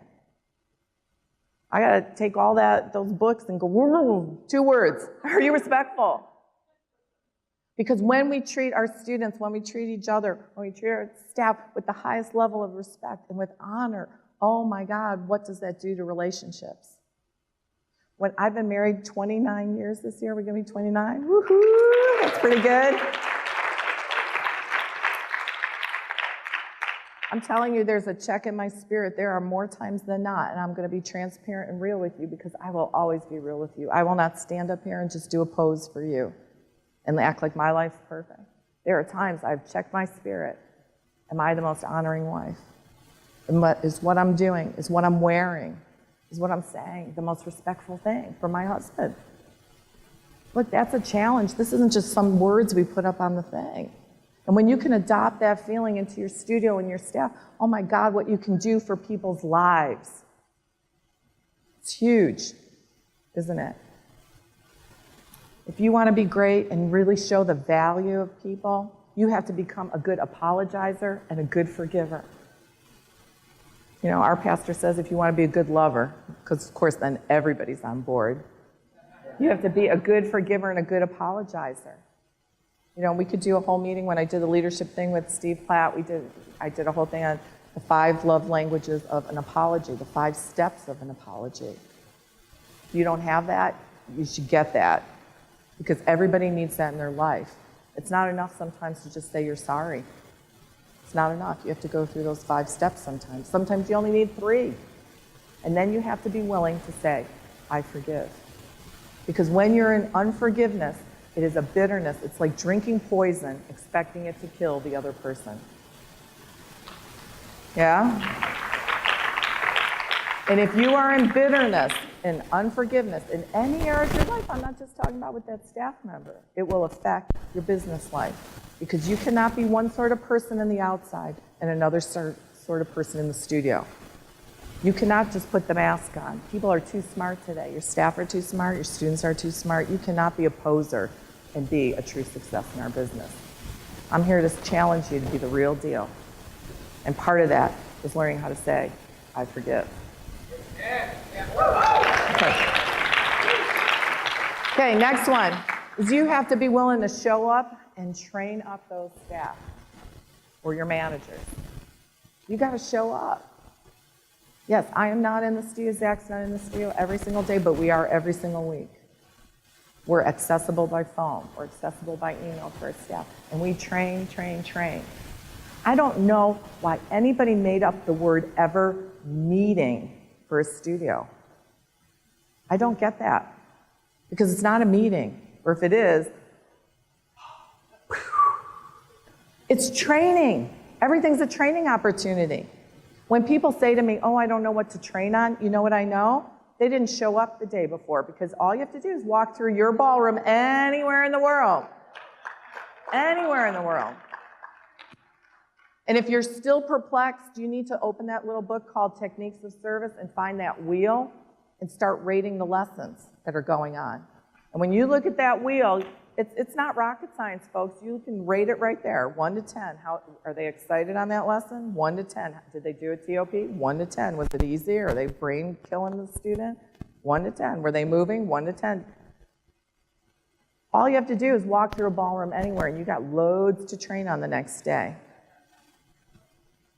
I got to take all those books and go, 2 words. Are you respectful? Because when we treat our students, when we treat each other, when we treat our staff with the highest level of respect and with honor, oh my God, what does that do to relationships? When I've been married 29 years this year, we're going to be 29. Woohoo! That's pretty good. I'm telling you, there's a check in my spirit. There are more times than not, and I'm going to be transparent and real with you because I will always be real with you. I will not stand up here and just do a pose for you and act like my life's perfect. There are times I've checked my spirit. Am I the most honoring wife? And what I'm doing, is what I'm wearing, is what I'm saying the most respectful thing for my husband? Look, that's a challenge. This isn't just some words we put up on the thing. And when you can adopt that feeling into your studio and your staff, oh my God, what you can do for people's lives. It's huge, isn't it? If you want to be great and really show the value of people, you have to become a good apologizer and a good forgiver. You know, our pastor says if you want to be a good lover, because of course then everybody's on board, you have to be a good forgiver and a good apologizer. You know, we could do a whole meeting when I did the leadership thing with Steve Platt. I did a whole thing on the 5 love languages of an apology, the 5 steps of an apology. If you don't have that, you should get that, because everybody needs that in their life. It's not enough sometimes to just say you're sorry. It's not enough. You have to go through those 5 steps sometimes. Sometimes you only need 3. And then you have to be willing to say, I forgive. Because when you're in unforgiveness, it is a bitterness. It's like drinking poison, expecting it to kill the other person. Yeah? And if you are in bitterness and unforgiveness in any area of your life, I'm not just talking about with that staff member, it will affect your business life. Because you cannot be one sort of person on the outside and another sort of person in the studio. You cannot just put the mask on. People are too smart today. Your staff are too smart. Your students are too smart. You cannot be a poser and be a true success in our business. I'm here to challenge you to be the real deal. And part of that is learning how to say, I forgive. Okay, next one is you have to be willing to show up and train up those staff or your managers. You got to show up. Yes, I am not in the studio, Zach's not in the studio every single day, but we are every single week. We're accessible by phone, we're accessible by email for our staff, and we train. I don't know why anybody made up the word ever meeting for a studio. I don't get that, because it's not a meeting, or if it is, it's training. Everything's a training opportunity. When people say to me, oh, I don't know what to train on, you know what I know? They didn't show up the day before, because all you have to do is walk through your ballroom anywhere in the world. Anywhere in the world. And if you're still perplexed, you need to open that little book called Techniques of Service and find that wheel and start rating the lessons that are going on. And when you look at that wheel, it's not rocket science, folks. You can rate it right there, 1 to 10. How are they excited on that lesson? 1 to 10. Did they do a TOP? 1 to 10. Was it easy? Are they brain killing the student? 1 to 10. Were they moving? 1 to 10. All you have to do is walk through a ballroom anywhere, and you got loads to train on the next day.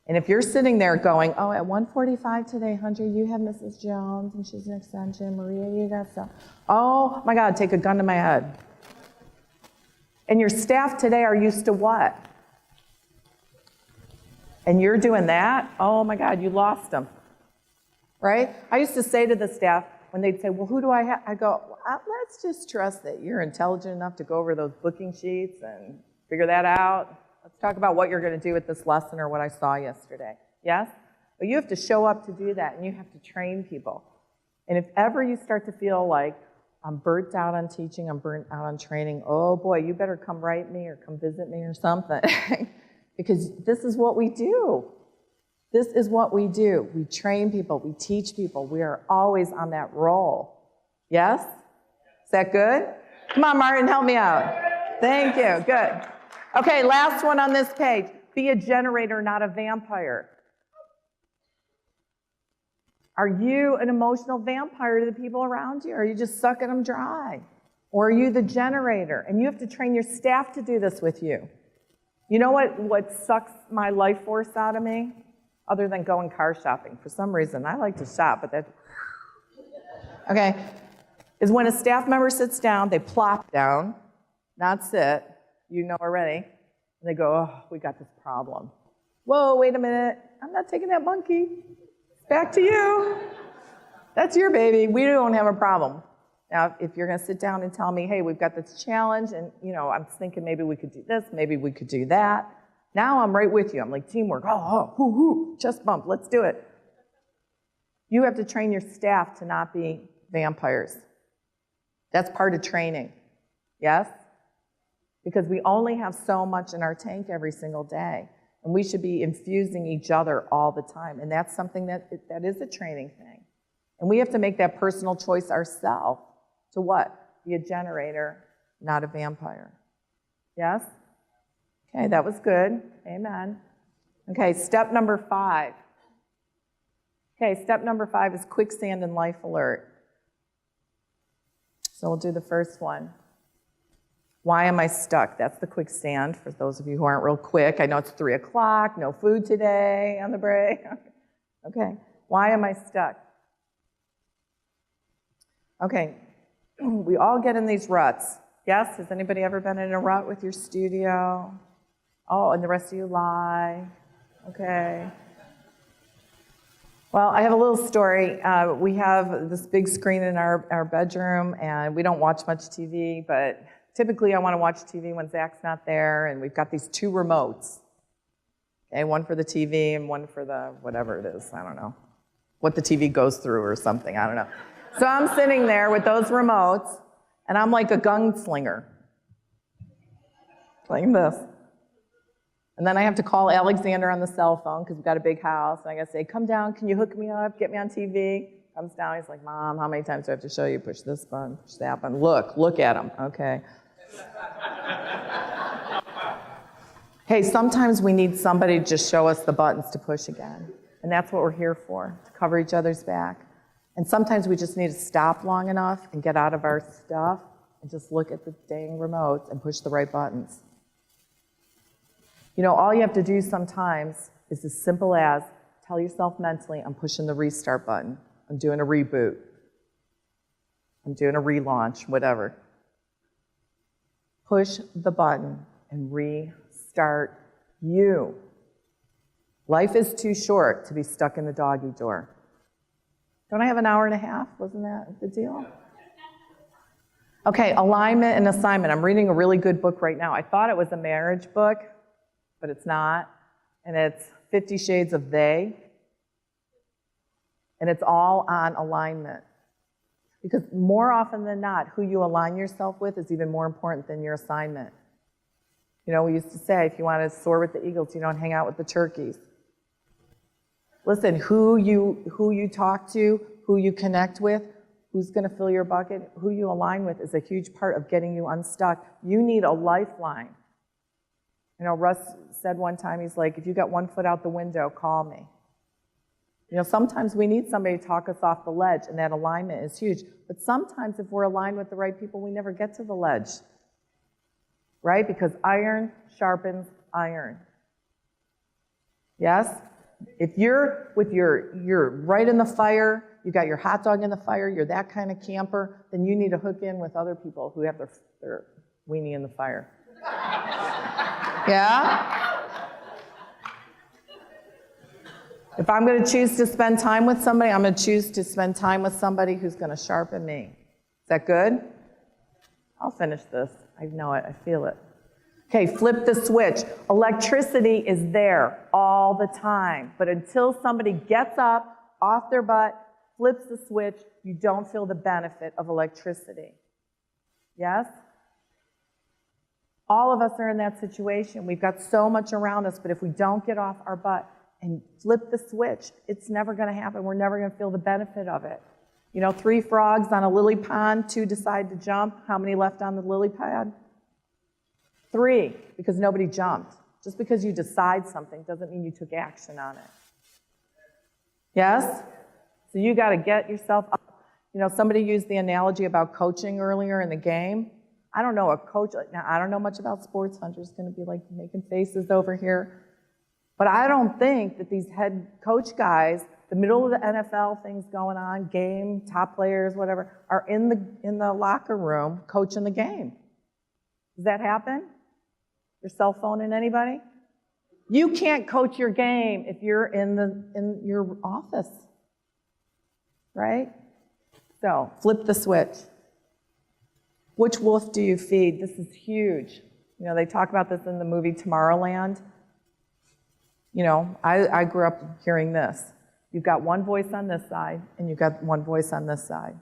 And if you're sitting there going, oh, at 1:45 today, Hunter, you have Mrs. Jones, and she's an extension. Maria, you got stuff. Oh, my God, take a gun to my head. And your staff today are used to what? And you're doing that? Oh, my God, you lost them. Right? I used to say to the staff, when they'd say, well, who do I have? I go, well, let's just trust that you're intelligent enough to go over those booking sheets and figure that out. Let's talk about what you're going to do with this lesson or what I saw yesterday. Yes? But you have to show up to do that, and you have to train people. And if ever you start to feel like, I'm burnt out on teaching, I'm burnt out on training, oh boy, you better come write me or come visit me or something. Because this is what we do. This is what we do. We train people, we teach people. We are always on that roll. Yes? Is that good? Come on, Martin, help me out. Thank you, good. Okay, last one on this page. Be a generator, not a vampire. Are you an emotional vampire to the people around you? Or are you just sucking them dry? Or are you the generator? And you have to train your staff to do this with you. You know what sucks my life force out of me? Other than going car shopping. For some reason, I like to shop, but that's... Okay, is when a staff member sits down, they plop down, not sit, you know already, and they go, oh, we got this problem. Whoa, wait a minute, I'm not taking that monkey. Back to you. That's your baby. We don't have a problem. Now, if you're going to sit down and tell me, hey, we've got this challenge, and I'm thinking maybe we could do this, maybe we could do that. Now I'm right with you. I'm like, teamwork. Oh, hoo, hoo, chest bump. Let's do it. You have to train your staff to not be vampires. That's part of training. Yes? Because we only have so much in our tank every single day. And we should be infusing each other all the time. And that's something that is a training thing. And we have to make that personal choice ourselves to what? Be a generator, not a vampire. Yes? Okay, that was good. Amen. Okay, step number 5. Okay, step number 5 is quicksand and life alert. So we'll do the first one. Why am I stuck? That's the quicksand for those of you who aren't real quick. I know it's 3 o'clock, no food today on the break. Okay, why am I stuck? Okay, we all get in these ruts. Yes, has anybody ever been in a rut with your studio? Oh, and the rest of you lie. Okay. Well, I have a little story. We have this big screen in our bedroom, and we don't watch much TV, but typically I want to watch TV when Zach's not there, and we've got these 2 remotes. Okay, one for the TV and one for the whatever it is. I don't know. What the TV goes through or something. I don't know. So I'm sitting there with those remotes, and I'm like a gunslinger. Like this. And then I have to call Alexander on the cell phone because we've got a big house. And I got to say, come down, can you hook me up, get me on TV? Comes down, he's like, Mom, how many times do I have to show you? Push this button, push that button. Look at him, okay. Hey, sometimes we need somebody to just show us the buttons to push again. And that's what we're here for, to cover each other's back. And sometimes we just need to stop long enough and get out of our stuff and just look at the dang remotes and push the right buttons. You know, all you have to do sometimes is as simple as tell yourself mentally, I'm pushing the restart button. I'm doing a reboot. I'm doing a relaunch, whatever. Push the button and restart you. Life is too short to be stuck in the doggy door. Don't I have an hour and a half? Wasn't that the deal? Okay, alignment and assignment. I'm reading a really good book right now. I thought it was a marriage book, but it's not. And it's 50 Shades of They. And it's all on alignment. Because more often than not, who you align yourself with is even more important than your assignment. You know, we used to say, if you want to soar with the eagles, you don't hang out with the turkeys. Listen, who you talk to, who you connect with, who's going to fill your bucket, who you align with is a huge part of getting you unstuck. You need a lifeline. You know, Russ said one time, he's like, if you got one foot out the window, call me. You know, sometimes we need somebody to talk us off the ledge, and that alignment is huge. But sometimes if we're aligned with the right people, we never get to the ledge. Right? Because iron sharpens iron. Yes? If you're right in the fire, you got your hot dog in the fire, you're that kind of camper, then you need to hook in with other people who have their weenie in the fire. Yeah? If I'm going to choose to spend time with somebody, I'm going to choose to spend time with somebody who's going to sharpen me. Is that good? I'll finish this. I know it. I feel it. Okay, flip the switch. Electricity is there all the time. But until somebody gets up, off their butt, flips the switch, you don't feel the benefit of electricity. Yes? All of us are in that situation. We've got so much around us, but if we don't get off our butt and flip the switch, it's never going to happen. We're never going to feel the benefit of it. You know, 3 frogs on a lily pond, 2 decide to jump. How many left on the lily pad? 3, because nobody jumped. Just because you decide something doesn't mean you took action on it. Yes? So you got to get yourself up. You know, somebody used the analogy about coaching earlier in the game. I don't know a coach. Now, I don't know much about sports. Hunter's going to be like making faces over here. But I don't think that these head coach guys, the middle of the NFL things going on, game, top players, whatever, are in the locker room coaching the game. Does that happen? Your cell phone in anybody? You can't coach your game if you're in your office, right? So flip the switch. Which wolf do you feed? This is huge. You know, they talk about this in the movie Tomorrowland. You know, I grew up hearing this. You've got one voice on this side, and you've got one voice on this side.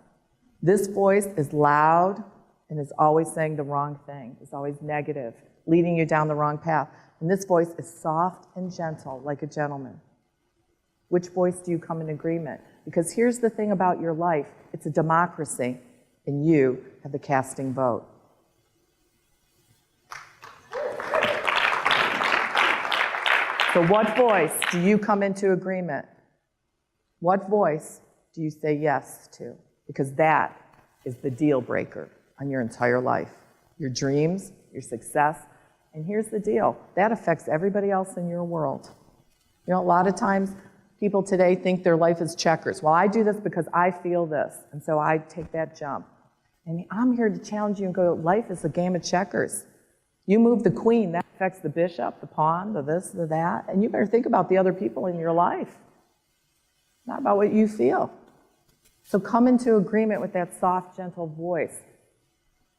This voice is loud, and is always saying the wrong thing, is always negative, leading you down the wrong path. And this voice is soft and gentle, like a gentleman. Which voice do you come in agreement? Because here's the thing about your life. It's a democracy, and you have the casting vote. So what voice do you come into agreement? What voice do you say yes to? Because that is the deal breaker on your entire life. Your dreams, your success. And here's the deal. That affects everybody else in your world. You know, a lot of times people today think their life is checkers. Well, I do this because I feel this, and so I take that jump. And I'm here to challenge you and go, life is a game of checkers. You move the queen, that affects the bishop, the pawn, the this, the that, and you better think about the other people in your life, not about what you feel. So come into agreement with that soft, gentle voice,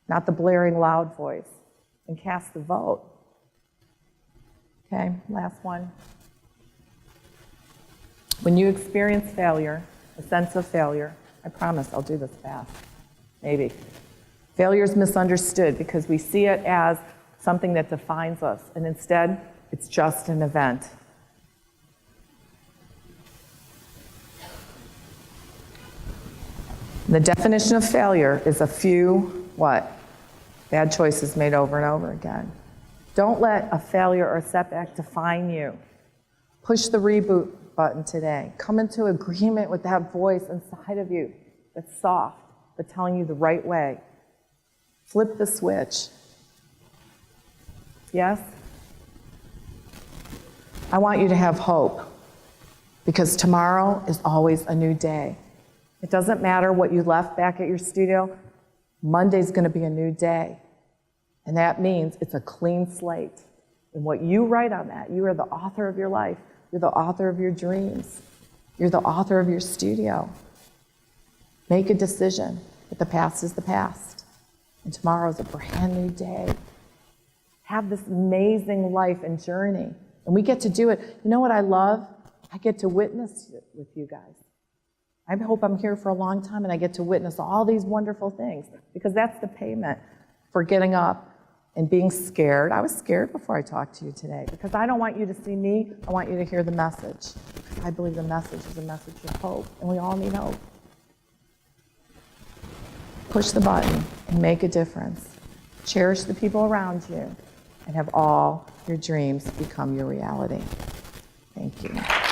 not the blaring, loud voice, and cast the vote. Okay, last one. When you experience failure, a sense of failure, I promise I'll do this fast, maybe. Failure is misunderstood because we see it as something that defines us, and instead, it's just an event. The definition of failure is a few, what? Bad choices made over and over again. Don't let a failure or a setback define you. Push the reboot button today. Come into agreement with that voice inside of you that's soft, but telling you the right way. Flip the switch. Yes? I want you to have hope, because tomorrow is always a new day. It doesn't matter what you left back at your studio. Monday's going to be a new day. And that means it's a clean slate. And what you write on that, you are the author of your life. You're the author of your dreams. You're the author of your studio. Make a decision that the past is the past. And tomorrow is a brand new day. Have this amazing life and journey. And we get to do it. You know what I love? I get to witness it with you guys. I hope I'm here for a long time and I get to witness all these wonderful things, because that's the payment for getting up and being scared. I was scared before I talked to you today, because I don't want you to see me. I want you to hear the message. I believe the message is a message of hope, and we all need hope. Push the button and make a difference. Cherish the people around you, and have all your dreams become your reality. Thank you.